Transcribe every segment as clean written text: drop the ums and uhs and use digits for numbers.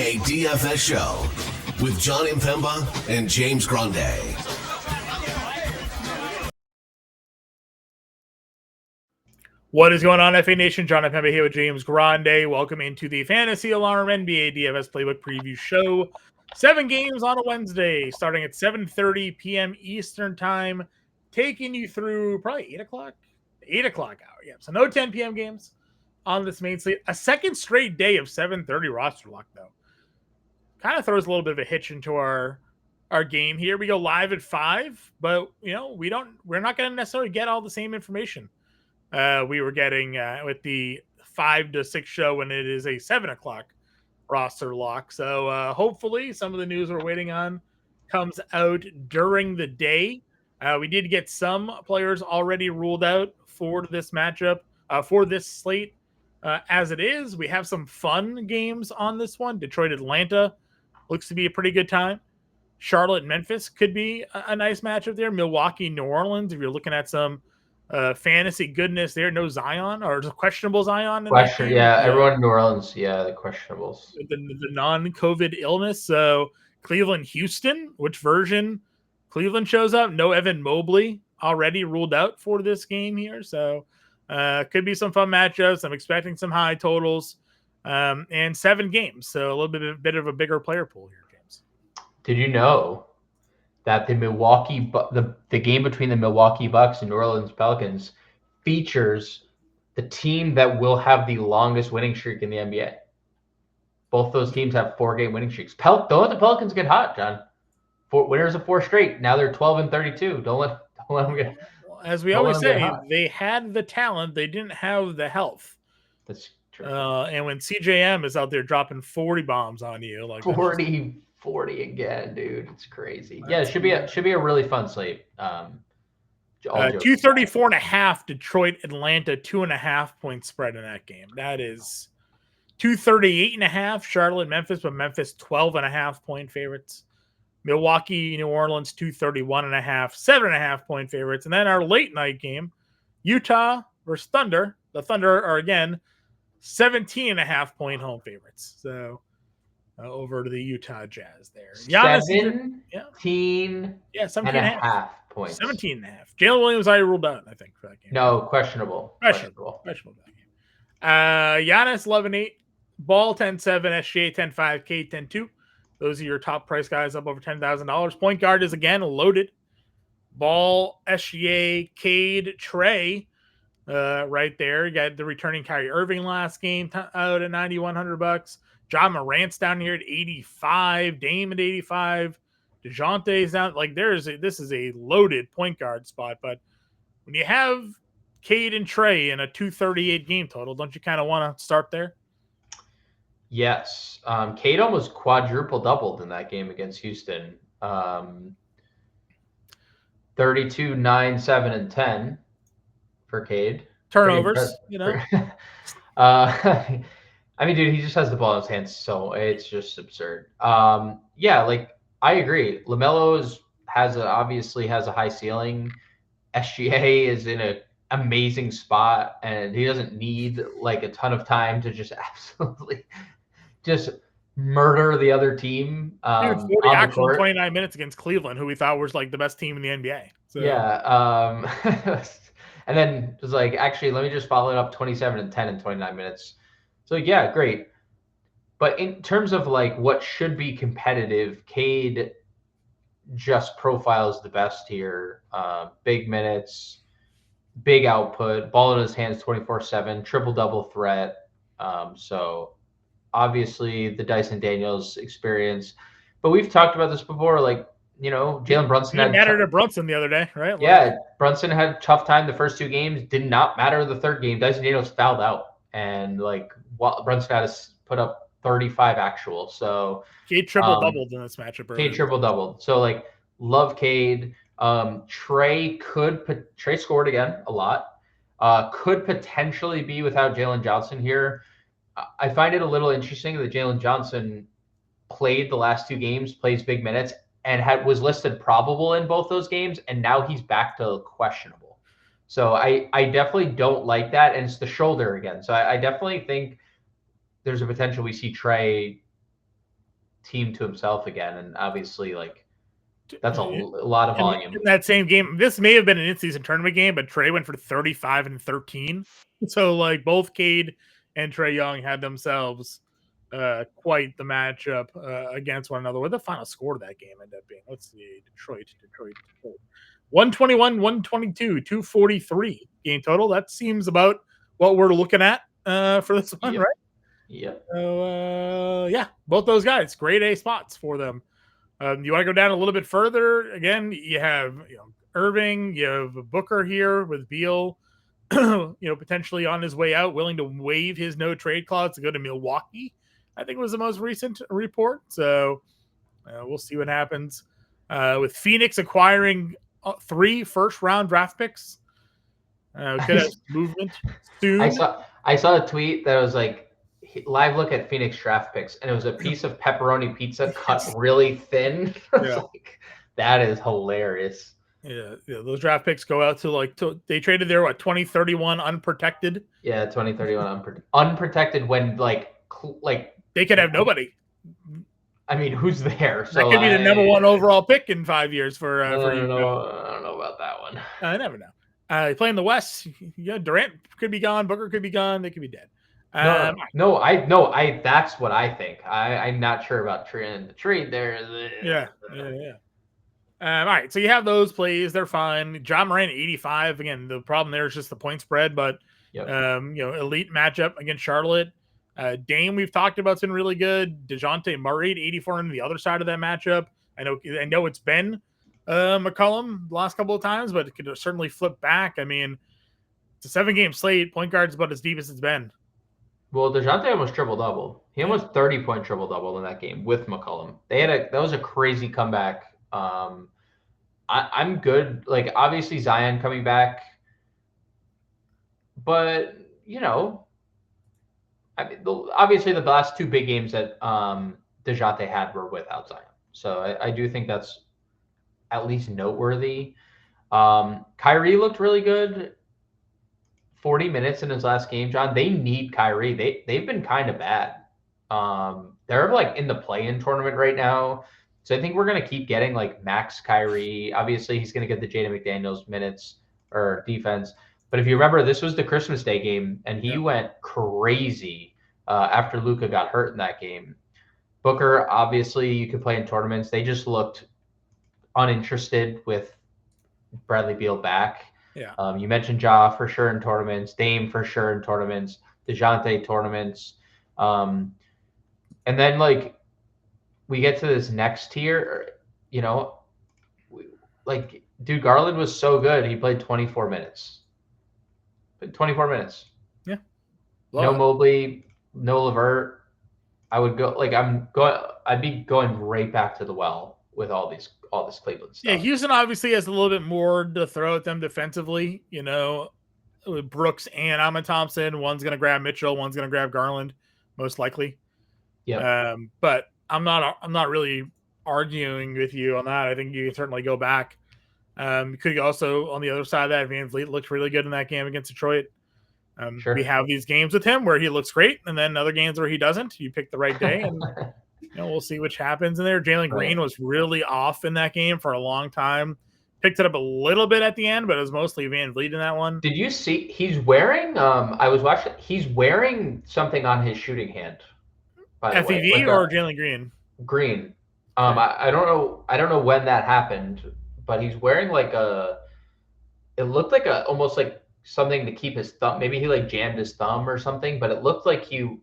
NBA DFS show with John Impemba and James Grande. What is going on, FA Nation? John Impemba here with James Grande. Welcome into the Fantasy Alarm NBA DFS Playbook Preview Show. 7 games on a Wednesday, starting at 7:30 p.m. Eastern Time, taking you through probably 8 o'clock? 8 o'clock hour, yeah. So no 10 p.m. games on this main slate. A second straight day of 7:30 roster lock, though. Kind of throws a little bit of a hitch into our game here. We go live at 5, but we're not going to necessarily get all the same information we were getting with the 5 to 6 show when it is a 7 o'clock roster lock. So hopefully some of the news we're waiting on comes out during the day. We did get some players already ruled out for this matchup, for this slate. As it is, we have some fun games on this one. Detroit, Atlanta looks to be a pretty good time. Charlotte, Memphis could be a nice matchup there. Milwaukee, New Orleans, if you're looking at some fantasy goodness there. No Zion, or questionable Zion in that game. Everyone in New Orleans, the questionables. The non-COVID illness. So Cleveland, Houston, which version Cleveland shows up? No Evan Mobley, already ruled out for this game here. So could be some fun matchups. I'm expecting some high totals and 7 games. So a little bit of a bigger player pool here, James. Did you know that the game between the Milwaukee Bucks and New Orleans Pelicans features the team that will have the longest winning streak in the NBA? Both those teams have 4-game winning streaks. Don't let the Pelicans get hot, John. 4 winners of 4 straight. Now they're 12-32. Don't let them get. As we always say, they had the talent, they didn't have the health. That's true. And when CJM is out there dropping 40 bombs on you, like 40 again, dude. It's crazy. Yeah, it should be a really fun slate. 234.5 Detroit, Atlanta, 2.5 point spread in that game. That is 238.5 Charlotte, Memphis, but Memphis 12.5 point favorites. Milwaukee, New Orleans, 231.5, 7.5 point favorites. And then our late night game, Utah versus Thunder. The Thunder are again 17.5 point home favorites. So over to the Utah Jazz there. 17.5 points. 17.5. Jalen Williams already ruled out, I think, for that game. No, questionable. Questionable for that game. Giannis 11.8, Ball 10.7, SGA 10.5, Cade 10.2. Those are your top price guys up over $10,000. Point guard is again loaded. Ball, SGA, Cade, Trey, right there. You got the returning Kyrie Irving last game out at $9,100. John Morant's down here at 85. Dame at 85. DeJounte's down. Like this is a loaded point guard spot. But when you have Cade and Trey in a 238 game total, don't you kind of want to start there? Yes. Cade almost quadruple doubled in that game against Houston. 32, 9, 7, and 10 for Cade. Turnovers, I mean, dude, he just has the ball in his hands, so it's just absurd. I agree. LaMelo obviously has a high ceiling. SGA is in an amazing spot, and he doesn't need like a ton of time to just absolutely just murder the other team. 40 actual 29 minutes against Cleveland, who we thought was like the best team in the NBA. So. Yeah. And then it was like, actually, let me just follow it up 27 and 10 in 29 minutes. So, yeah, great. But in terms of like what should be competitive, Cade just profiles the best here. Big minutes, big output, ball in his hands 24/7, triple-double threat. So obviously the Dyson Daniels experience. But we've talked about this before, Jalen Brunson had mattered to Brunson the other day, right? Yeah, Brunson had a tough time the first 2 games, did not matter the third game. Dyson Daniels fouled out. And Brunson had to put up 35 actual. So Cade triple doubled in this matchup. Cade triple doubled. So love Cade. Trey scored again a lot. Could potentially be without Jalen Johnson here. I find it a little interesting that Jalen Johnson played the last 2 games, plays big minutes, and was listed probable in both those games, and now he's back to questionable. So I definitely don't like that, and it's the shoulder again. So I definitely think there's a potential we see Trey team to himself again, and obviously like that's a lot of volume. In that same game, this may have been an in-season tournament game, but Trey went for 35 and 13. So like both Cade and Trey Young had themselves quite the matchup against one another. What the final score of that game ended up being? Let's see. Detroit. 121, 122, 243 game total. That seems about what we're looking at for this one, right? Yep. So, yeah, both those guys, grade A spots for them. You want to go down a little bit further? Again, you have Irving, you have Booker here with Beal, potentially on his way out, willing to waive his no trade clause to go to Milwaukee. I think was the most recent report. So we'll see what happens with Phoenix acquiring 3 first-round draft picks. Could have movement soon. I saw a tweet that was like, live look at Phoenix draft picks, and it was a piece of pepperoni pizza cut really thin. Like, that is hilarious. Yeah, those draft picks go out to they traded their 2031 unprotected. Yeah, 2031 unprotected when like they could have nobody. I mean, who's there? So that could be the number 1 overall pick in 5 years for. I don't know about that one. I never know. Playing the West, Durant could be gone, Booker could be gone, they could be dead. I that's what I think. I'm not sure about the trade there. Yeah. All right, so you have those plays; they're fine. John Moran 85. Again, the problem there is just the point spread, but elite matchup against Charlotte. Dame we've talked about has been really good. DeJounte Murray at 84 on the other side of that matchup. I know it's been McCollum the last couple of times, but it could certainly flip back. I mean, it's a 7-game slate. Point guard's about as deep as it's been. Well, DeJounte almost triple-double. He almost 30-point triple-double in that game with McCollum. That was a crazy comeback. I'm good. Like, obviously Zion coming back, but obviously the last 2 big games that DeJounte had were without Zion. So I do think that's at least noteworthy. Kyrie looked really good. 40 minutes in his last game, John. They need Kyrie. They've been kind of bad. They're like in the play-in tournament right now. So I think we're going to keep getting like max Kyrie. Obviously, he's going to get the Jaden McDaniels minutes or defense. But if you remember, this was the Christmas Day game, and he went crazy after Luka got hurt in that game. Booker, obviously, you could play in tournaments. They just looked uninterested with Bradley Beal back. Yeah. You mentioned Ja for sure in tournaments, Dame for sure in tournaments, DeJounte tournaments. And then like we get to this next tier, dude, Garland was so good. He played 24 minutes. Yeah. No Mobley, no LeVert. I would go I'd be going right back to the well with all this Cleveland stuff. Yeah, Houston obviously has a little bit more to throw at them defensively, with Brooks and Ahmad Thompson. One's going to grab Mitchell, one's going to grab Garland, most likely. Yeah. But I'm not really arguing with you on that. I think you can certainly go back. Could also, on the other side of that, Van Vliet looked really good in that game against Detroit. Sure. We have these games with him where he looks great, and then other games where he doesn't. You pick the right day, and we'll see which happens in there. Jalen Green was really off in that game for a long time. Picked it up a little bit at the end, but it was mostly Van Vliet in that one. Did you see he's wearing I was watching, he's wearing something on his shooting hand, by the way. FEV or Jalen Green? Green. I don't know when that happened, but he's wearing it looked like almost like something to keep his thumb. Maybe he like jammed his thumb or something, but it looked like he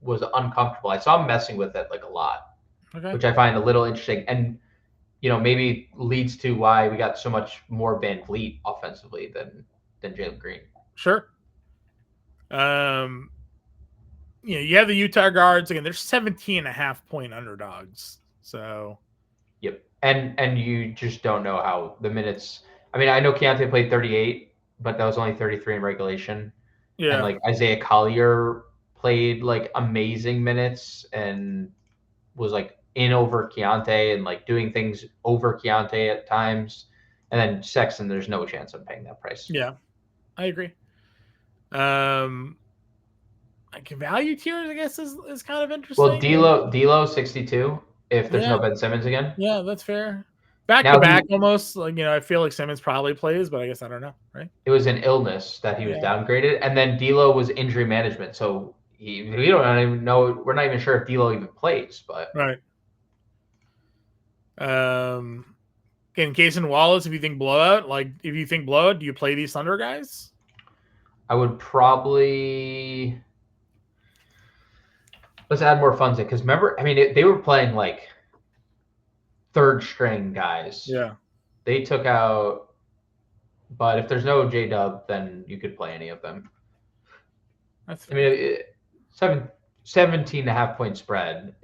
was uncomfortable. I saw him messing with it like a lot, which I find a little interesting, and maybe leads to why we got so much more Van Vliet offensively than Jalen Green. Sure. You have the Utah guards again. They're 17.5-point underdogs. So. Yep, and you just don't know how the minutes. I mean, I know Keontae played 38, but that was only 33 in regulation. Yeah. And like Isaiah Collier played like amazing minutes and was like in over Keontae and like doing things over Keontae at times. And then Sexton, there's no chance of paying that price. Yeah, I agree. I like value tiers, I guess, is kind of interesting. Well, D'Lo 62 if there's no Ben Simmons again. Yeah, that's fair. Back Now to back, almost. Like, I feel like Simmons probably plays, but I guess I don't know, right? It was an illness that he was downgraded, and then D'Lo was injury management, so we don't even know. We're not even sure if D'Lo even plays, but right. In case in Wallace, if you think blowout, do you play these Thunder guys? I would probably let's add more funds in because remember, I mean, they were playing like third string guys. Yeah, they took out. But if there's no J-Dub, then you could play any of them. That's fair. I mean, 17.5-point spread,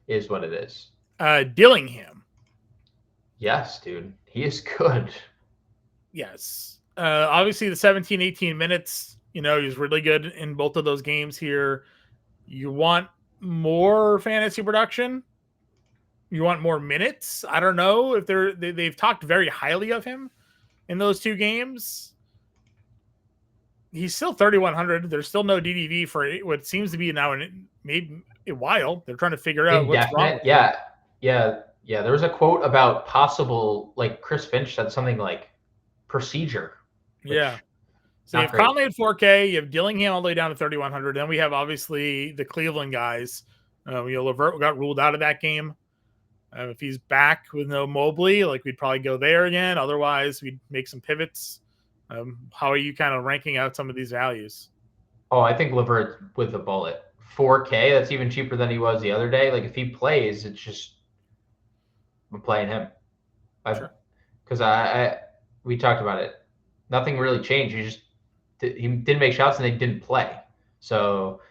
is what it is. Dillingham. Yes, dude. He is good. Yes. Obviously, the 17, 18 minutes, he's really good in both of those games here. You want more fantasy production? You want more minutes? I don't know if they've talked very highly of him in those two games. He's still 3,100. There's still no DDV for what seems to be now maybe a while. They're trying to figure out what's wrong. Yeah. There was a quote about possible, like Chris Finch said something like procedure. Yeah. So you have Conley at 4K. You have Dillingham all the way down to 3,100. Then we have obviously the Cleveland guys. LeVert got ruled out of that game. If he's back with no Mobley, we'd probably go there again. Otherwise, we'd make some pivots. How are you kind of ranking out some of these values? Oh, I think LeVert with a bullet. 4K, that's even cheaper than he was the other day. If he plays, it's just I'm playing him. Sure. Because we talked about it. Nothing really changed. He didn't make shots and they didn't play. So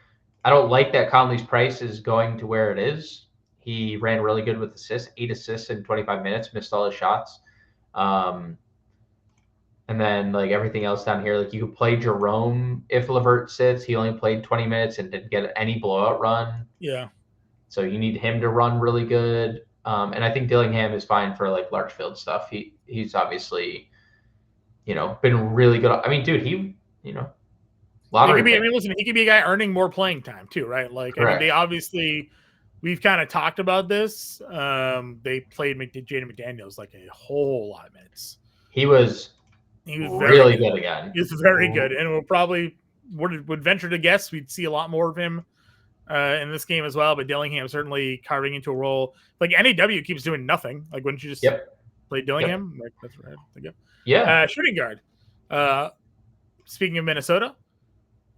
I don't like that Conley's price is going to where it is. He ran really good with assists, 8 assists in 25 minutes, missed all his shots. And then everything else down here, you could play Jerome if LeVert sits. He only played 20 minutes and didn't get any blowout run. Yeah. So you need him to run really good. And I think Dillingham is fine for large field stuff. He's obviously, been really good. I mean, dude, lottery. He could be a guy earning more playing time too, right? They obviously. We've kind of talked about this. They played Jaden McDaniels a whole lot of minutes. He was really good again. He was very good, and we'll probably would venture to guess we'd see a lot more of him in this game as well. But Dillingham certainly carving into a role. NAW keeps doing nothing. Wouldn't you just play Dillingham? Yep. That's right. Yeah. Shooting guard. Speaking of Minnesota.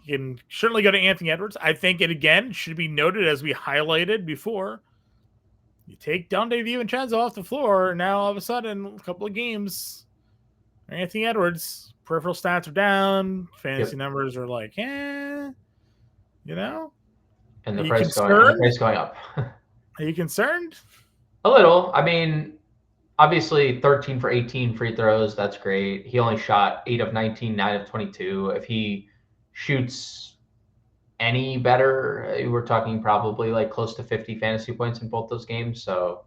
You can certainly go to Anthony Edwards. I think it, again, should be noted, as we highlighted before, you take Donte DiVincenzo off the floor, now all of a sudden, a couple of games, Anthony Edwards, peripheral stats are down, fantasy numbers are And the Are price going up. Are you concerned? A little. I mean, obviously 13 for 18 free throws, that's great. He only shot 8 of 19, 9 of 22. If he shoots any better, we're talking probably close to 50 fantasy points in both those games. So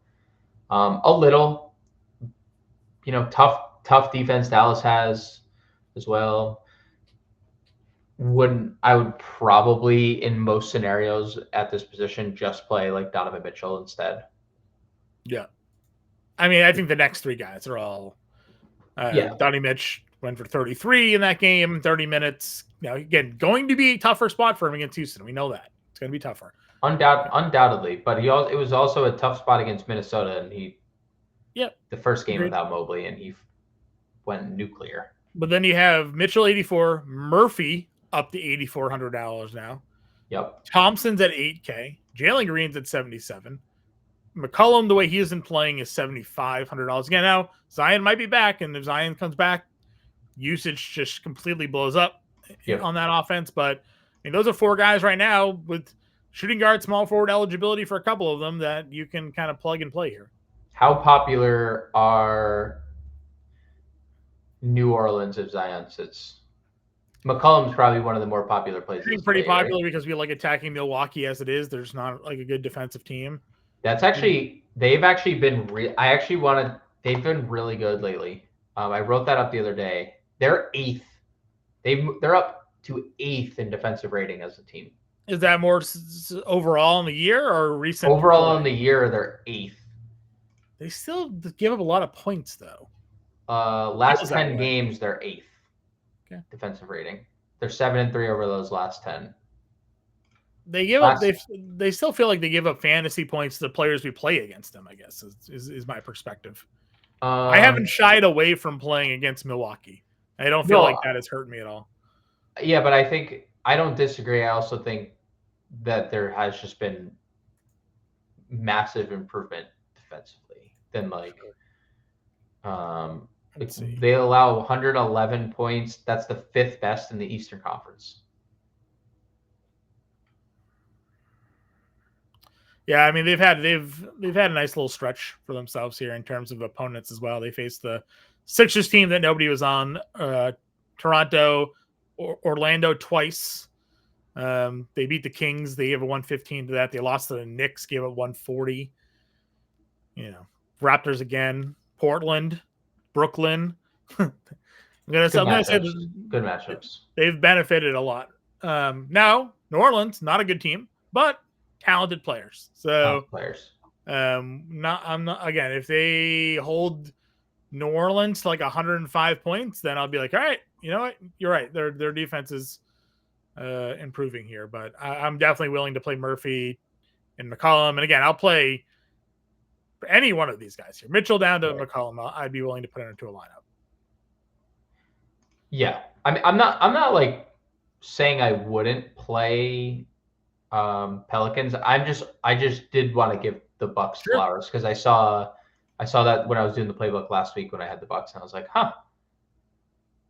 a little, tough defense Dallas has as well. I would probably in most scenarios at this position just play Donovan Mitchell instead. Yeah. I mean, I think the next three guys are all Donnie Mitch went for 33 in that game, 30 minutes. Now, again, going to be a tougher spot for him against Houston. We know that. It's going to be tougher. Undoubtedly. But it was also a tough spot against Minnesota, and the first game without Mobley, and he went nuclear. But then you have Mitchell 84, Murphy up to $8,400 now. Yep. Thompson's at 8K. Jalen Green's at 77. McCollum, the way he isn't playing, is $7,500. Again, now Zion might be back, and if Zion comes back, usage just completely blows up on that offense. But those are four guys right now with shooting guard, small forward eligibility for a couple of them that you can kind of plug and play here. How popular are New Orleans if Zion sits? McCollum's probably one of the more popular plays. It's pretty popular because we like attacking Milwaukee as it is. There's not a good defensive team. That's actually they've been really good lately. I wrote that up the other day. They're 8th. They're up to 8th in defensive rating as a team. Is that more overall in the year or recent? Overall in the year, they're 8th. They still give up a lot of points, though. Last 10 games, they're 8th. Okay. Defensive rating. They're 7-3 over those last 10. They give up. They still feel like they give up fantasy points to the players we play against them, I guess, is my perspective. I haven't shied away from playing against Milwaukee. I don't feel like that has hurt me at all. Yeah, but I don't disagree. I also think that there has just been massive improvement defensively than they allow 111 points. That's the 5th best in the Eastern Conference. Yeah, I mean they've had a nice little stretch for themselves here in terms of opponents as well. They faced the Sixers team that nobody was on, Toronto, Orlando twice. They beat the Kings. They gave a 115 to that. They lost to the Knicks, gave a 140. Raptors again, Portland, Brooklyn. I'm gonna say good matchups. They've benefited a lot. Now New Orleans, not a good team, but talented players. So I'm not again. If they hold New Orleans to like 105 points, then I'll be like, all right, you know what? You're right. Their defense is improving here, but I'm definitely willing to play Murphy and McCollum. And again, I'll play any one of these guys here. Mitchell down to McCollum. I'd be willing to put into a lineup. Yeah, I mean, I'm not like saying I wouldn't play Pelicans. I just did want to give the Bucks flowers because I saw that when I was doing the playbook last week when I had the Bucks, and I was like,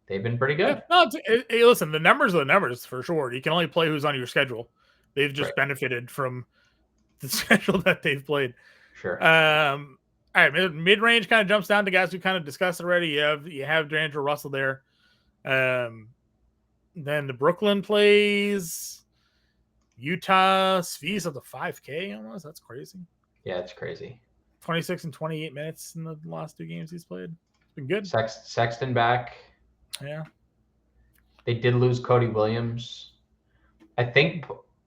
they've been pretty good. Yeah, no, listen, the numbers are the numbers for sure. You can only play who's on your schedule. They've just benefited from the schedule that they've played. Sure. All right, mid-range kind of jumps down to guys we kind of discussed already. You have D'Angelo Russell there. Then the Brooklyn plays Utah. Svi's up to 5K almost. That's crazy. Yeah, it's crazy. 26 and 28 minutes in the last 2 games he's played. It's been good. Sexton back. Yeah. They did lose Cody Williams. I think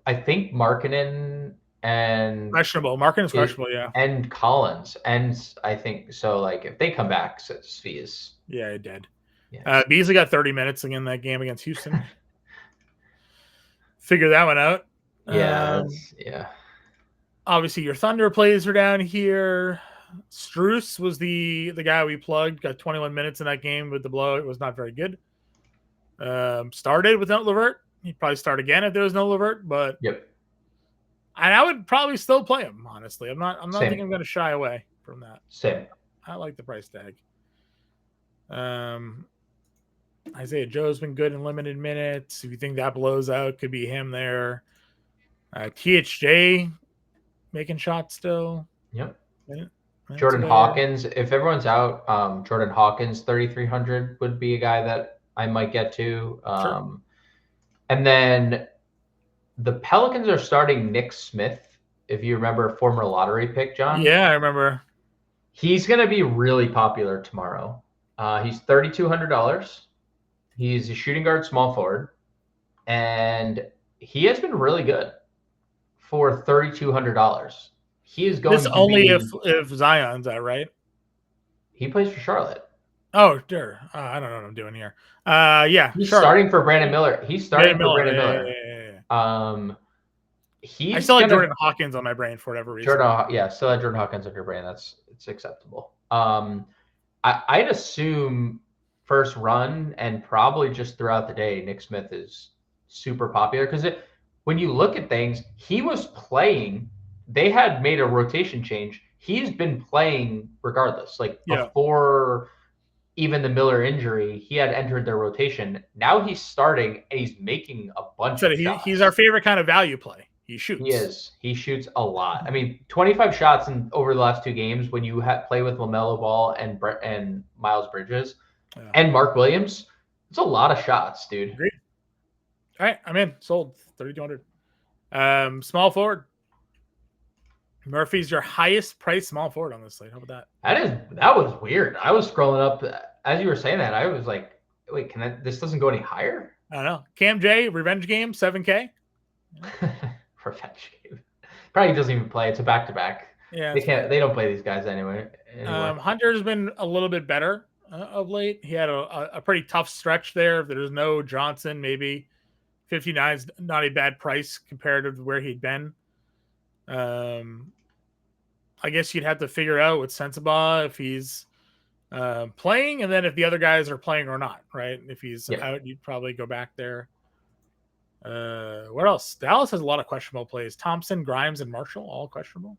Markkanen and questionable. Markkanen's questionable, yeah. And Collins. And I think so, like, if they come back, Svi is. Yeah, it did. Yeah. Beasley got 30 minutes again in that game against Houston. Figure that one out. Yeah. Obviously, your Thunder plays are down here. Strus was the guy we plugged. Got 21 minutes in that game with the blow. It was not very good. Started without LeVert. He'd probably start again if there was no LeVert. But yep. And I would probably still play him. Honestly, I'm not thinking I'm going to shy away from that. Same. I like the price tag. Isaiah Joe's been good in limited minutes. If you think that blows out, could be him there. THJ making shots still. Yep. Jordan Hawkins. If everyone's out, Jordan Hawkins 3,300 would be a guy that I might get to. Sure. And then the Pelicans are starting Nick Smith. If you remember, former lottery pick, John. Yeah, I remember. He's going to be really popular tomorrow. He's $3,200. He's a shooting guard, small forward, and he has been really good for $3,200. He is going. This to only if Zion's out, right? He plays for Charlotte. Oh, sure. I don't know what I'm doing here. Yeah, he's starting for Brandon Miller. He's starting for Brandon Miller. Yeah. I still like Jordan Hawkins on my brain for whatever reason. Still had Jordan Hawkins on your brain. It's acceptable. I'd assume first run and probably just throughout the day, Nick Smith is super popular because when you look at things, he was playing. They had made a rotation change. He's been playing regardless. Before even the Miller injury, he had entered their rotation. Now he's starting and he's making a bunch of shots. He's our favorite kind of value play. He shoots. He is. He shoots a lot. I mean, 25 shots over the last 2 games when you play with LaMelo Ball and Miles Bridges and Mark Williams. It's a lot of shots, dude. Agreed. All right, I'm in. Sold. 3,200. Small forward. Murphy's your highest price small forward on this slate. How about that? That was weird. I was scrolling up as you were saying that. I was like, wait, this doesn't go any higher? I don't know. Cam J, revenge game, 7K. Revenge game. Probably doesn't even play. It's a back-to-back. Yeah, They don't play these guys anyway. Hunter's been a little bit better of late. He had a pretty tough stretch there. If there's no Johnson, maybe 59 is not a bad price compared to where he'd been. I guess you'd have to figure out with Sensabaugh if he's playing, and then if the other guys are playing or not, right? If he's out, you'd probably go back there. What else? Dallas has a lot of questionable plays. Thompson, Grimes, and Marshall, all questionable.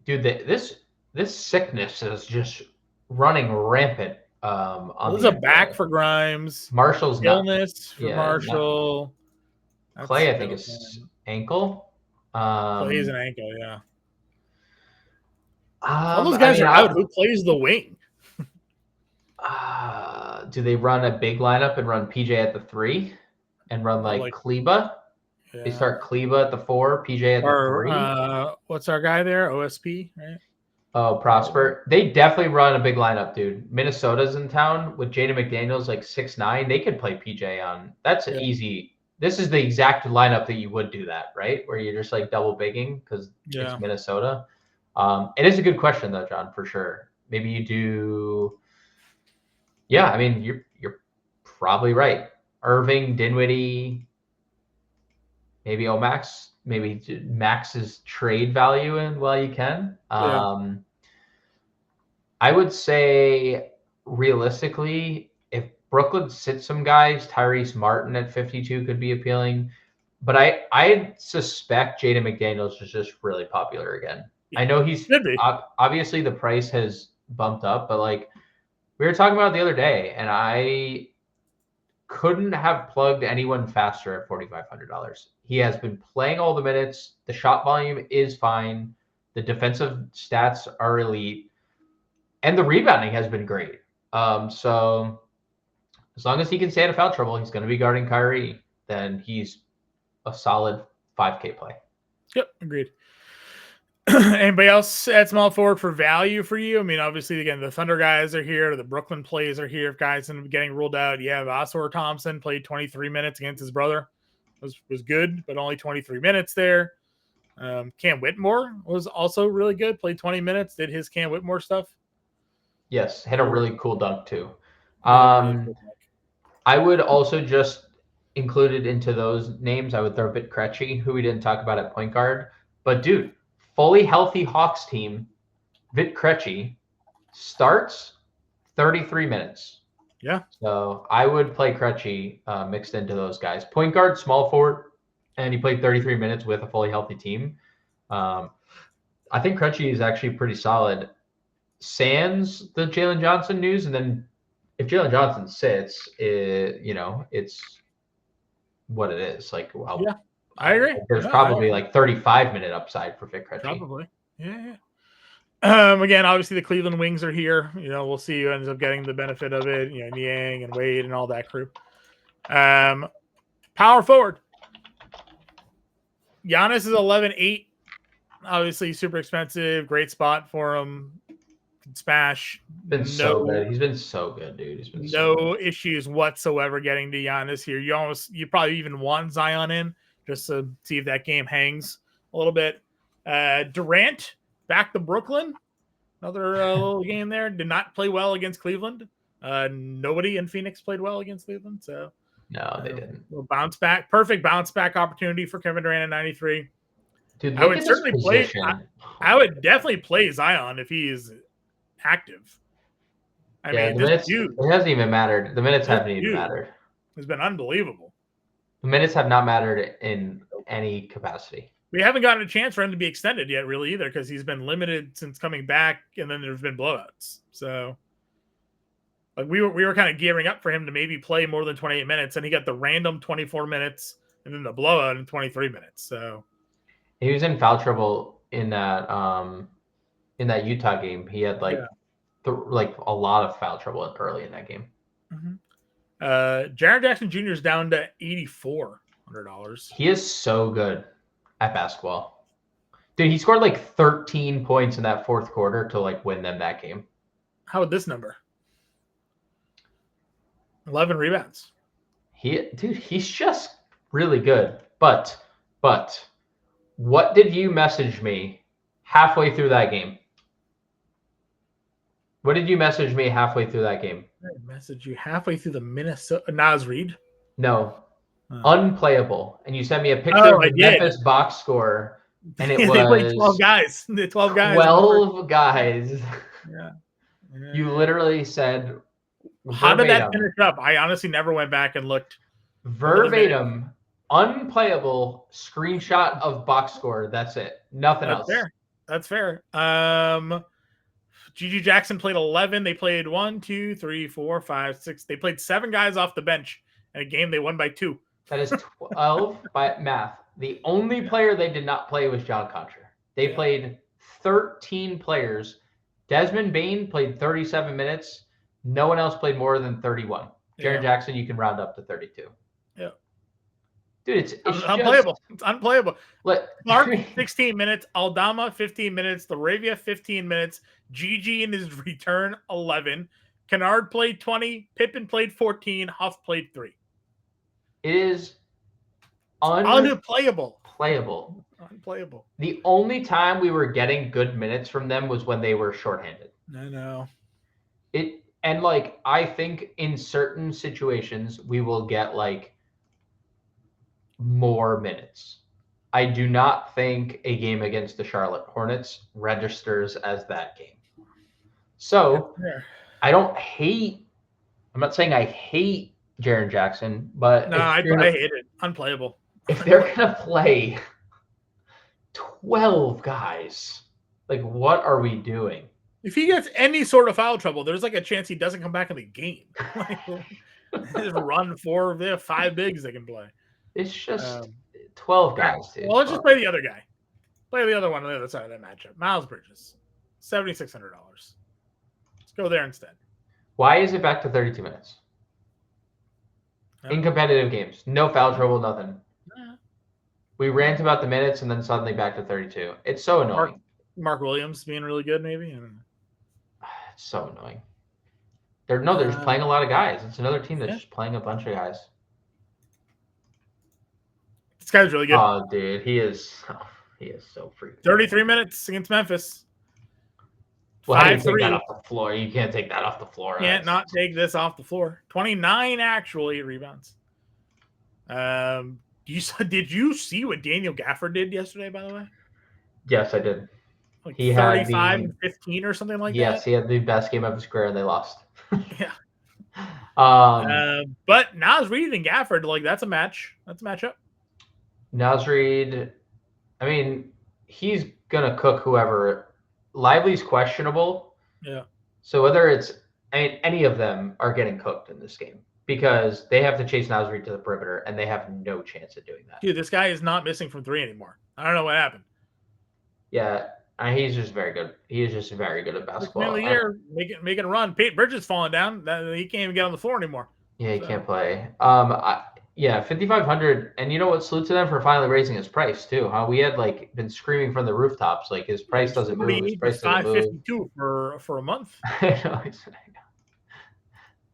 Dude, this sickness is just running rampant. There's a back for Grimes. Marshall's illness for Marshall. Clay, I think, is ankle. Clay's an ankle, yeah. All those guys are out. Who plays the wing? Do they run a big lineup and run PJ at the 3 and run like Kleba? Yeah. They start Kleba at the 4, PJ at the 3. What's our guy there? OSP, right? Oh, Prosper. They definitely run a big lineup, dude. Minnesota's in town with Jaden McDaniels like 6'9". They could play PJ on. That's easy. This is the exact lineup that you would do that, right? Where you're just like double bigging because it's Minnesota. It is a good question though, John, for sure. Maybe you do. Yeah, I mean, you're probably right. Irving, Dinwiddie, maybe Omax, maybe Max's trade value in while you can. I would say realistically, if Brooklyn sits some guys, Tyrese Martin at 52 could be appealing. But I suspect Jaden McDaniels is just really popular again. I know he's obviously the price has bumped up, but like we were talking about the other day, and I couldn't have plugged anyone faster at $4,500. He has been playing all the minutes. The shot volume is fine. The defensive stats are elite, and the rebounding has been great. So as long as he can stay out of foul trouble, he's going to be guarding Kyrie. Then he's a solid 5K play. Yep, agreed. Anybody else at small forward for value for you? I mean, obviously, again, the Thunder guys are here. The Brooklyn plays are here. If guys end up getting ruled out, you have Osor Thompson played 23 minutes against his brother. Was good, but only 23 minutes there. Cam Whitmore was also really good. Played 20 minutes. Did his Cam Whitmore stuff. Yes, had a really cool dunk too. I would also just include it into those names. I would throw Vit Krejci, who we didn't talk about at point guard. But dude, fully healthy Hawks team, Vit Krejci starts 33 minutes. Yeah. So I would play Krejci mixed into those guys. Point guard, small forward, and he played 33 minutes with a fully healthy team. I think Krejci is actually pretty solid. Sans the Jalen Johnson news, and then if Jalen Johnson sits, it's what it is. Like, well, yeah, I agree. There's probably like 35-minute upside for Vit Krejci. Probably, yeah. Again, obviously the Cleveland Wings are here. We'll see who ends up getting the benefit of it. Niang and Wade and all that crew. Power forward. Giannis is 11-8. Obviously, super expensive. Great spot for him. Smash. So good. He's been so good, dude. He's been no issues whatsoever getting to Giannis here. You probably even want Zion in just to see if that game hangs a little bit. Durant back to Brooklyn. Another little game there. Did not play well against Cleveland. Nobody in Phoenix played well against Cleveland. So no, they didn't. We'll bounce back. Perfect bounce back opportunity for Kevin Durant at 93. Dude, I would certainly play. I would definitely play Zion if he is active. I mean, it hasn't even mattered. The minutes haven't even mattered. It's been unbelievable. The minutes have not mattered in any capacity. We haven't gotten a chance for him to be extended yet, really, either, because he's been limited since coming back, and then there's been blowouts. So, like, we were kind of gearing up for him to maybe play more than 28 minutes, and he got the random 24 minutes and then the blowout in 23 minutes. So he was in foul trouble in that Utah game. He had a lot of foul trouble early in that game. Mm-hmm. Jaren Jackson Jr. is down to $8,400. He is so good at basketball. Dude, he scored like 13 points in that fourth quarter to like win them that game. How would this number? 11 rebounds. He's just really good. But what did you message me halfway through that game? What did you message me halfway through that game? I messaged you halfway through the Minnesota Nas Reed. No, unplayable. And you sent me a picture of the Memphis box score, and it was they played 12 guys. The 12 guys. 12 guys. Yeah. You literally said. How did that finish up? I honestly never went back and looked. Verbatim, unplayable screenshot of box score. That's it. Nothing else. That's fair. GG Jackson played 11. They played 1, 2, 3, 4, 5, 6. They played 7 guys off the bench in a game they won by 2. That is 12 by math. The only player they did not play was John Contra. They played 13 players. Desmond Bain played 37 minutes. No one else played more than 31. Jaren Jackson, you can round up to 32. Yeah. Dude, it's unplayable. It's unplayable. Clark, Clark, 16 minutes. Aldama, 15 minutes. Laravia, 15 minutes. GG in his return, 11. Kennard played 20. Pippen played 14. Huff played 3. It is unplayable. Unplayable. The only time we were getting good minutes from them was when they were shorthanded. I know. And I think in certain situations we will get more minutes. I do not think a game against the Charlotte Hornets registers as that game. So I'm not saying I hate Jaren Jackson, but no, I hate it. Unplayable. If they're going to play 12 guys, what are we doing? If he gets any sort of foul trouble, there's a chance he doesn't come back in the game. Just run 4, they have 5 bigs they can play. It's just 12 guys. Dude. Well, let's just play the other guy. Play the other one on the other side of that matchup. Miles Bridges, $7,600. Let's go there instead. Why is it back to 32 minutes? In competitive games. No foul trouble, nothing. We rant about the minutes and then suddenly back to 32. It's so annoying. Mark Williams being really good, maybe? I don't know. It's so annoying. They're just playing a lot of guys. It's another team that's just playing a bunch of guys. This guy's really good. Oh, dude. He is so freaking 33 minutes against Memphis. Well, how do you take that off the floor? You can't take that off the floor. Can't not take this off the floor. 29 actually rebounds. Did you see what Daniel Gafford did yesterday, by the way? Yes, I did. He 35 and 15 or something like that. Yes, he had the best game of his career and they lost. Yeah. But Nas Reed and Gafford, that's a match. That's a matchup. Nas Reed, I mean, he's gonna cook whoever. Lively's questionable. Yeah. So whether any of them are getting cooked in this game because they have to chase Nas Reed to the perimeter and they have no chance of doing that. Dude, this guy is not missing from 3 anymore. I don't know what happened. Yeah, he's just very good. He is just very good at basketball. Making a run. Pete Bridges falling down. He can't even get on the floor anymore. Yeah, he can't play. 5,500. And you know what? Salute to them for finally raising his price too. Huh? We had been screaming from the rooftops his price doesn't move. His price doesn't move. $552 for a month. I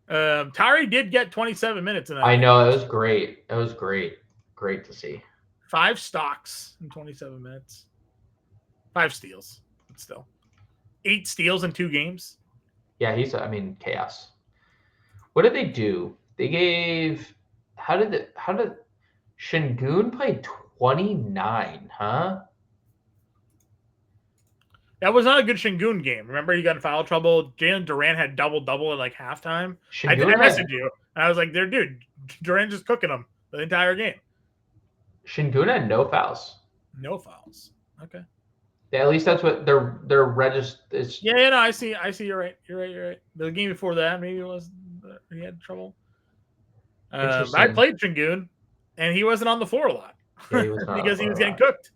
know. Tari did get 27 minutes in that. I know. It was great. It was great. Great to see. 5 stocks in 27 minutes. 5 steals, but still. 8 steals in 2 games. Yeah, chaos. What did they do? They gave. How did Şengün play 29? Huh? That was not a good Şengün game. Remember, he got in foul trouble. Jalen Durant had double at halftime. I messaged you, and I was like, "Dude, Durant just cooking him the entire game." Şengün had no fouls. No fouls. Okay. Yeah, at least that's what their register is. Yeah, no, I see. You're right. The game before that, maybe it was he had trouble. I played Şengün, and he wasn't on the floor a lot because he was getting cooked.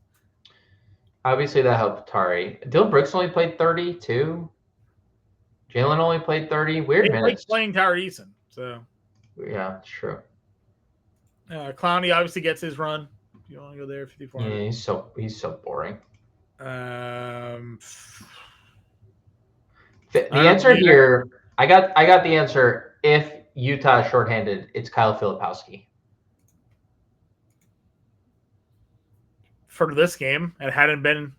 Obviously, that helped Tari. Dylan Brooks only played 30 too. Jalen only played 30. Weird minutes. Playing Tari Eason, so yeah, it's true. Clowney obviously gets his run. If you want to go there, 54. Yeah, he's so boring. The answer here, I got the answer. If Utah is shorthanded, it's Kyle Filipowski. For this game, it hadn't been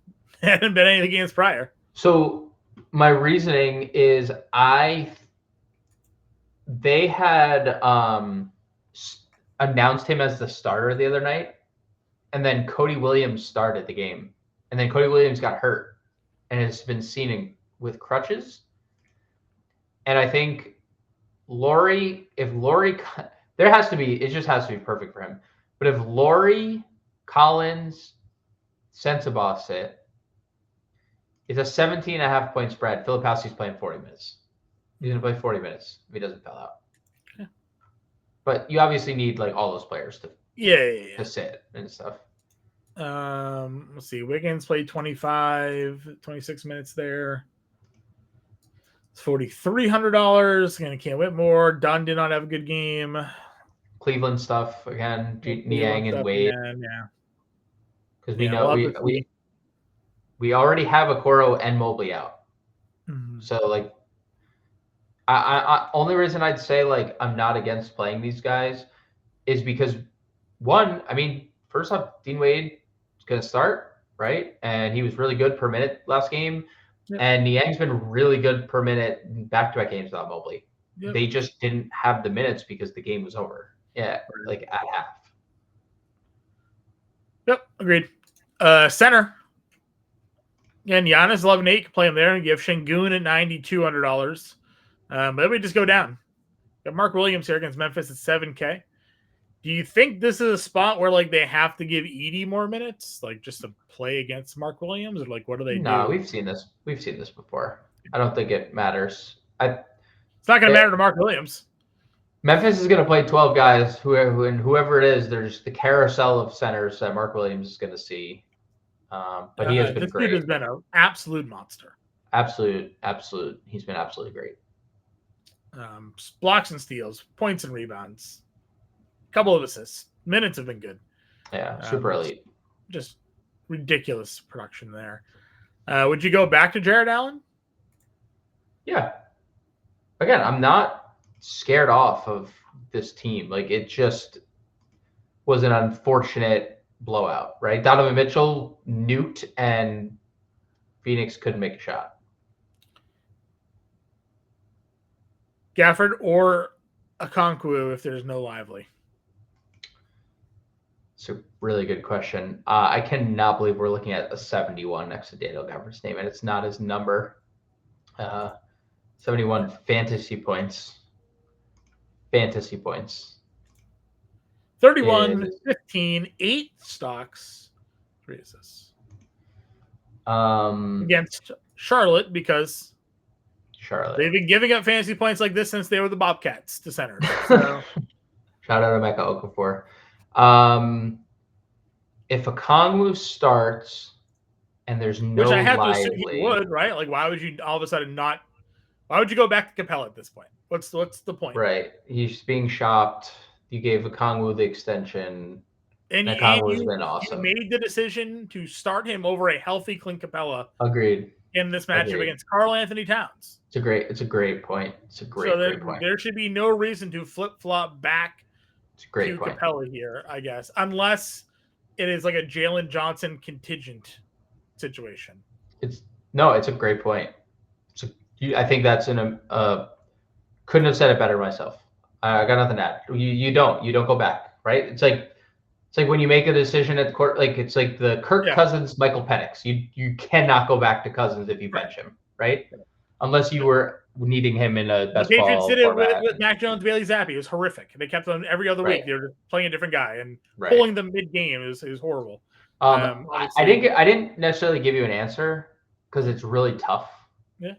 any games prior. So my reasoning is they had announced him as the starter the other night, and then Cody Williams started the game, and then Cody Williams got hurt and has been seen with crutches. And I think if Laurie, there has to be, it just has to be perfect for him. But if Laurie, Collins, Sensabaugh sit, it's a 17.5 point spread. Filipowski's playing 40 minutes. He's going to play 40 minutes if he doesn't foul out. Yeah. But you obviously need like all those players to sit and stuff. Let's see. Wiggins played 26 minutes there. It's $4,300. Again, Cam Whitmore. Dunn did not have a good game. Cleveland stuff again. Niang and Wade. Yeah. Because we know we already have Okoro and Mobley out. Mm-hmm. So like, I only reason I'd say like I'm not against playing these guys is because one, I mean, first off, Dean Wade is going to start, right? And he was really good per minute last game. Yep. And Niang's been really good per minute back-to-back games without Mobley. Yep. They just didn't have the minutes because the game was over. Yeah, like at half. Yep, agreed. Center. Again, Giannis 11-8 can play him there, and you have Şengün at $9,200. But we just go down. Got Mark Williams here against Memphis at $7K. Do you think this is a spot where like they have to give Edey more minutes, like just to play against Mark Williams, or like what do they do? No, we've seen this. We've seen this before. I don't think it matters. It's not going to matter to Mark Williams. Memphis is going to play 12 guys. Whoever it is, there's the carousel of centers that Mark Williams is going to see. But he has been great. This dude has been an absolute monster. Absolute. He's been absolutely great. Blocks and steals, points and rebounds, a couple of assists. Minutes have been good. Yeah, super elite. Just ridiculous production there. Would you go back to Jared Allen? Yeah. Again, I'm not scared off of this team. Like, it just was an unfortunate blowout, right? Donovan Mitchell nuked and Phoenix couldn't make a shot. Gafford or Okonkwo if there's no Lively? It's a really good question. I cannot believe we're looking at a 71 next to Daniel Gafford's name, and it's not his number. 71 fantasy points. 31, 15, 8 stocks, 3 assists. Against Charlotte, because they've been giving up fantasy points like this since they were the Bobcats to center. So. Shout out to Emeka Okafor. If Okongwu starts and there's no Which I have Lively, to assume he would, right? Like, why would you all of a sudden not? Why would you go back to Capella at this point? What's the point? Right. He's being shopped. You gave Okongwu the extension. And Okongwu's been awesome. You made the decision to start him over a healthy Clint Capella. Agreed. In this matchup against Karl Anthony Towns. It's a great point. It's a great point. There should be no reason to flip-flop back to Capella here, I guess, unless it is like a Jalen Johnson contingent situation. It's a great point. I think that's couldn't have said it better myself. I got nothing to add. You don't go back, right? It's like when you make a decision at the court, like it's like the Kirk Cousins, Michael Penix. You cannot go back to Cousins if you bench him, right? Unless you were needing him in a best ball. The Patriots did it with Mac Jones, Bailey Zappi. It was horrific. They kept them every other week. They were playing a different guy and pulling them mid-game is horrible. I didn't necessarily give you an answer because it's really tough. Yeah.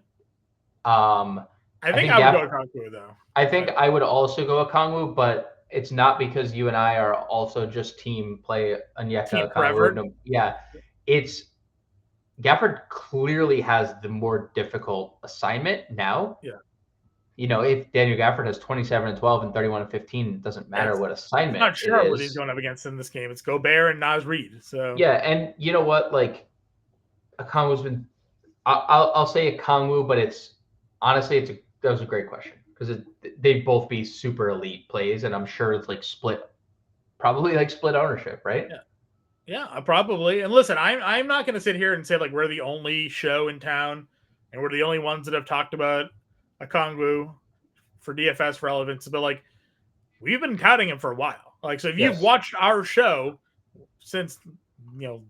I think I would go Okongwu though. I think I would also go Okongwu, but it's not because you and I are also just team play Onyeka Okongwu. Yeah, it's Gafford clearly has the more difficult assignment now. Yeah. If Daniel Gafford has 27 and 12 and 31 and 15, it doesn't matter what assignment. I'm not sure what he's going up against in this game. It's Gobert and Naz Reid. So yeah, and you know what? Like Okongwu's been. I'll say Okongwu, but it's honestly that was a great question because they'd both be super elite plays, and I'm sure it's like probably like split ownership, right? Yeah, probably. And listen, I'm not going to sit here and say like we're the only show in town, and we're the only ones that have talked about Okongwu for DFS relevance, but like we've been touting him for a while. Like, so if you've watched our show since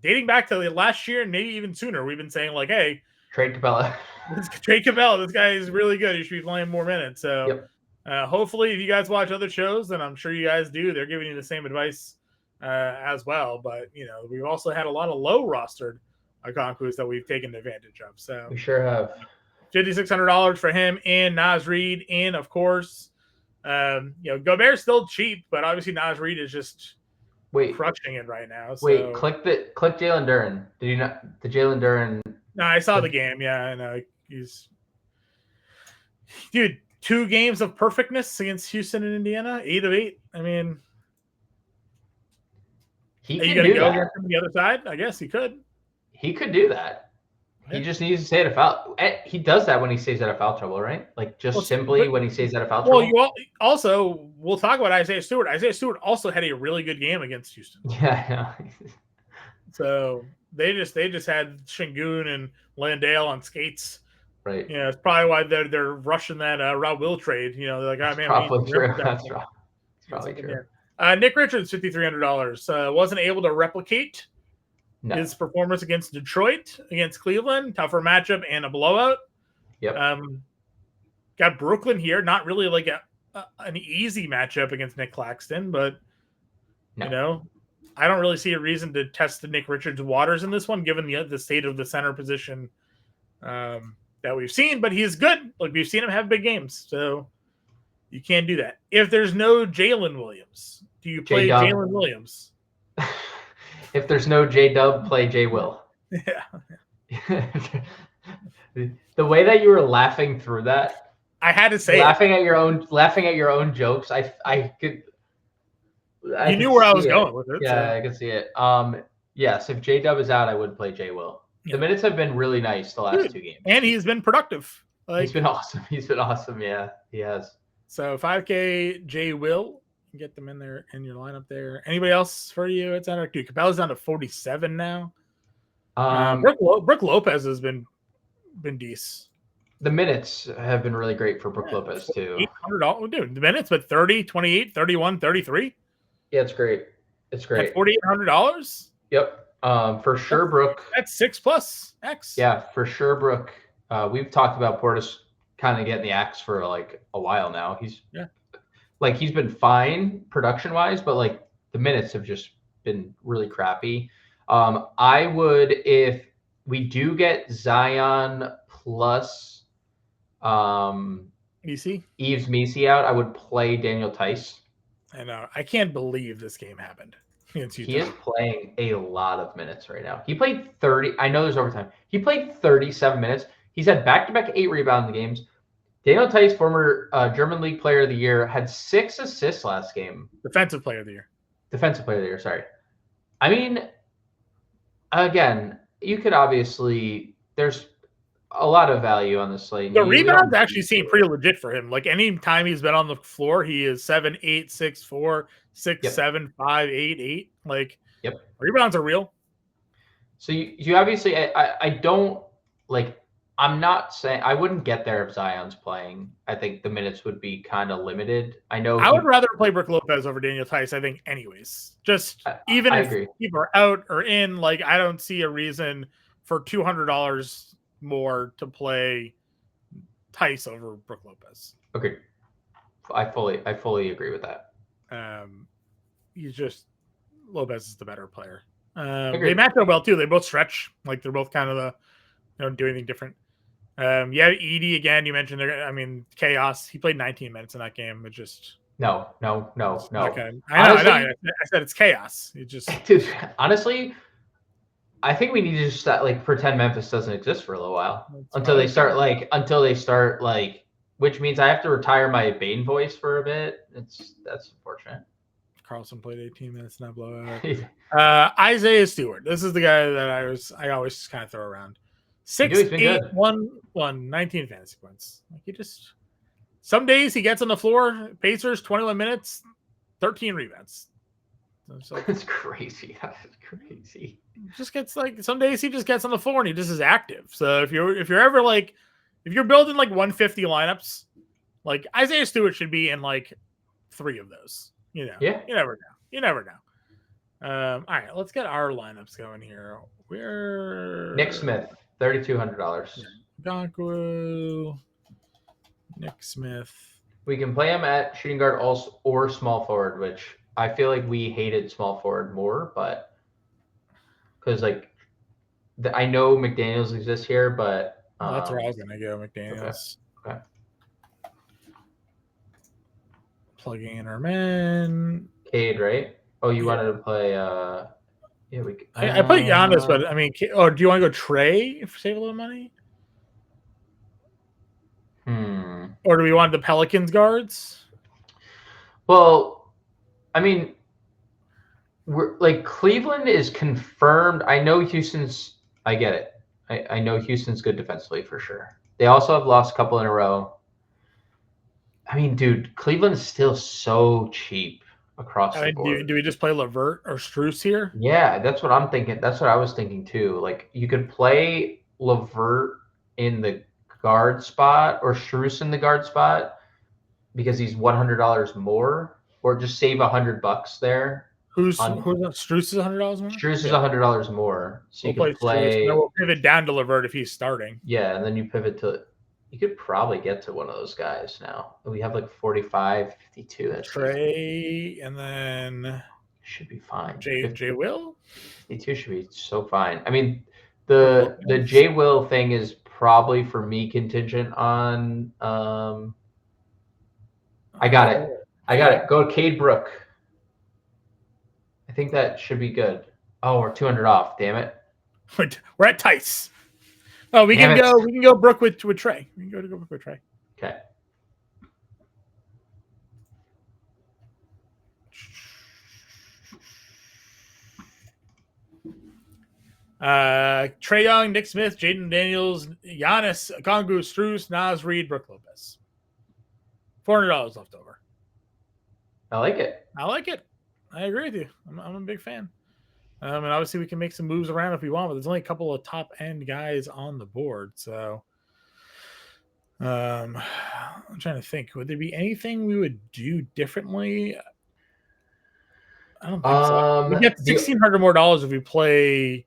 dating back to last year and maybe even sooner, we've been saying like, hey, trade Capella. Trade Capella. This guy is really good. He should be playing more minutes. So hopefully, if you guys watch other shows, and I'm sure you guys do, they're giving you the same advice as well. But we've also had a lot of low rostered Okonkwus that we've taken advantage of. So we sure have. $5,600 for him and Naz Reid, and of course, Gobert's still cheap, but obviously Naz Reid is just crushing it right now. So. Click Jalen Duren. Did you not the Jalen Duren? No, I saw the game. Yeah, I know dude. 2 games of perfectness against Houston and Indiana, 8 of 8. I mean, are you going to go against him on the other side? I guess he could. He could do that. He just needs to stay out of foul. He does that when he stays out of foul trouble, right? Like when he stays out of foul trouble. Well, we'll talk about Isaiah Stewart. Isaiah Stewart also had a really good game against Houston. Yeah. So they just had Şengün and Landale on skates. Right. It's probably why they're rushing that Rob Will trade. They're like, oh man, probably true. That's probably true. Nick Richards, $5,300. Wasn't able to replicate his performance against Detroit, against Cleveland, tougher matchup and a blowout. Yep. Got Brooklyn here, not really like an easy matchup against Nick Claxton, but I don't really see a reason to test the Nick Richards waters in this one, given the state of the center position that we've seen. But he's good. Like, we've seen him have big games, so you can't do that. If there's no Jalen Williams, do you play Jalen Williams? If there's no J-Dub, play J-Will. Yeah. The way that you were laughing through that, I had to say laughing at your own jokes. I could. You knew where I was going with it. Yeah, I can see it. Yes, if J-Dub is out, I would play J-Will. Yeah. The minutes have been really nice the last 2 games, and he's been productive. He's been awesome. Yeah, he has. So 5K J-Will. Get them in there in your lineup there. Anybody else for you? It's on dude. Capella's down to 47 now. Brooke Lopez has been decent. The minutes have been really great for Brooke Lopez too. $800, dude. The minutes, but 30, 28, 31, 33. Yeah, it's great. It's great. $4,800. Yep. For sure, Brooke. That's 6+ X. Yeah, for sure, Brooke. We've talked about Portis kind of getting the axe for like a while now. He's been fine production wise, but like the minutes have just been really crappy. I would, if we do get Zion plus Yves Messi out, I would play Daniel Tice. I know. I can't believe this game happened. He is playing a lot of minutes right now. He played 30. I know there's overtime. He played 37 minutes. He's had back-to-back 8 rebounding games. Daniel Tice, former German League Player of the Year, had 6 assists last game. Defensive Player of the Year, sorry. I mean, again, you could obviously – there's a lot of value on the slate. The rebounds actually seem pretty legit for him. Like, any time he's been on the floor, he is 7, 8, 6, 4, 6, 7, 5, 8, 8. Like, rebounds are real. So you obviously – I don't – like – I'm not saying I wouldn't get there if Zion's playing. I think the minutes would be kind of limited. I would rather play Brooke Lopez over Daniel Tice, I think, anyways. Just even if people are out or in, like, I don't see a reason for $200 more to play Tice over Brooke Lopez. Okay. I fully agree with that. Lopez is the better player. They match up well too. They both stretch. Like, they're both kind of don't do anything different. Edie again. You mentioned chaos. He played 19 minutes in that game. It just no. Okay, I know. I said it's chaos. It just dude. Honestly, I think we need to just pretend Memphis doesn't exist for a little while until they start which means I have to retire my Bane voice for a bit. That's unfortunate. Carlson played 18 minutes, not blowout. Isaiah Stewart. This is the guy that I always kind of throw around. 6, 8, 1, 19 fantasy points. Like, Some days he gets on the floor, Pacers, 21 minutes, 13 rebounds. So That's crazy. That's crazy. Just gets like some days he just gets on the floor and he just is active. So if you're ever like if you're building like 150 lineups, like Isaiah Stewart should be in like 3 of those. You never know. All right, let's get our lineups going here. We're Nick Smith, $3,200. Gonku, Nick Smith. We can play him at shooting guard or small forward, which I feel like we hated small forward more, but because like I know McDaniels exists here, but That's where I was gonna go, McDaniels. Okay. Plugging in our men. Cade, right? Oh, you wanted to play? Yeah, we. I put Giannis, but I mean, or do you want to go Trey if save a little money? Or do we want the Pelicans guards? Well, I mean, we're like Cleveland is confirmed. I know Houston's. I get it. I know Houston's good defensively for sure. They also have lost a couple in a row. I mean, dude, Cleveland's still so cheap across the board. Do we just play LeVert or Strus here? Yeah, that's what I'm thinking. That's what I was thinking too. Like you could play LeVert in the guard spot or Strus in the guard spot because he's $100 more, or just save $100 there. Who's Strus is $100 more? Strus is $100 more, so you can play. We'll pivot down to LeVert if he's starting. Yeah, and then you pivot to. You could probably get to one of those guys now. We have like 45, 52. That's Trey, and then should be fine. J Will? 52 should be so fine. I mean, the J Will thing is probably for me contingent on. I got it. Go to Cade Brook. I think that should be good. Oh, we're 200 off. Damn it. We're at Tice. Oh, we can go Brook with Trey. We can go Brook with Trey. Okay. Trae Young, Nick Smith, Jaden Daniels, Giannis, Kongu, Strus, Naz Reid, Brook Lopez. $400 left over. I like it. I agree with you. I'm a big fan. And obviously we can make some moves around if we want, but there's only a couple of top end guys on the board. So I'm trying to think. Would there be anything we would do differently? I don't think so. We get $1,600 more if we play.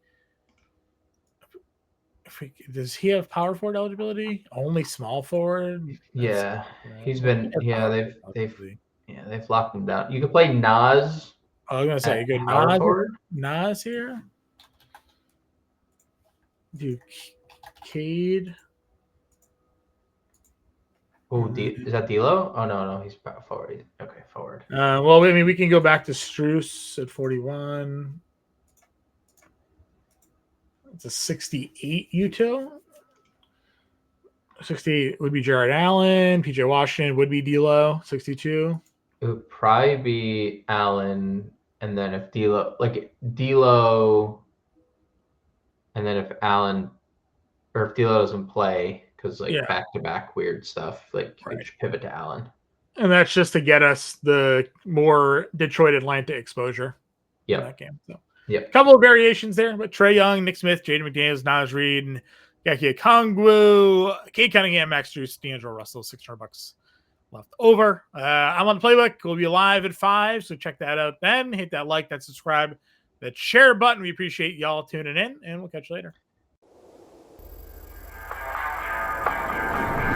Does he have power forward eligibility? Only small forward? Yeah, he's been. Yeah, they've locked him down. You could play Nas. I was gonna say, you go Nas here. Do Cade. Oh, is that D'Lo? Oh no, he's forward. Okay, forward. Well, I mean, we can go back to Strus at 41. It's a 68 util. 68 would be Jared Allen. PJ Washington would be D'Lo. 62. It would probably be Allen, and then if D'Lo, and then if Allen, or if D'Lo doesn't play, because back-to-back weird stuff, you just pivot to Allen. And that's just to get us the more Detroit Atlanta exposure. Yeah. In that game. So. Yep. A couple of variations there, but Trae Young, Nick Smith, Jaden McDaniels, Naz Reid, and Yaki Okongwu, Cade Cunningham, Max Strus, D'Angelo Russell, $600 left over. I'm on the playbook. We'll be live at 5, so check that out then. Hit that like, that subscribe, that share button. We appreciate y'all tuning in, and we'll catch you later.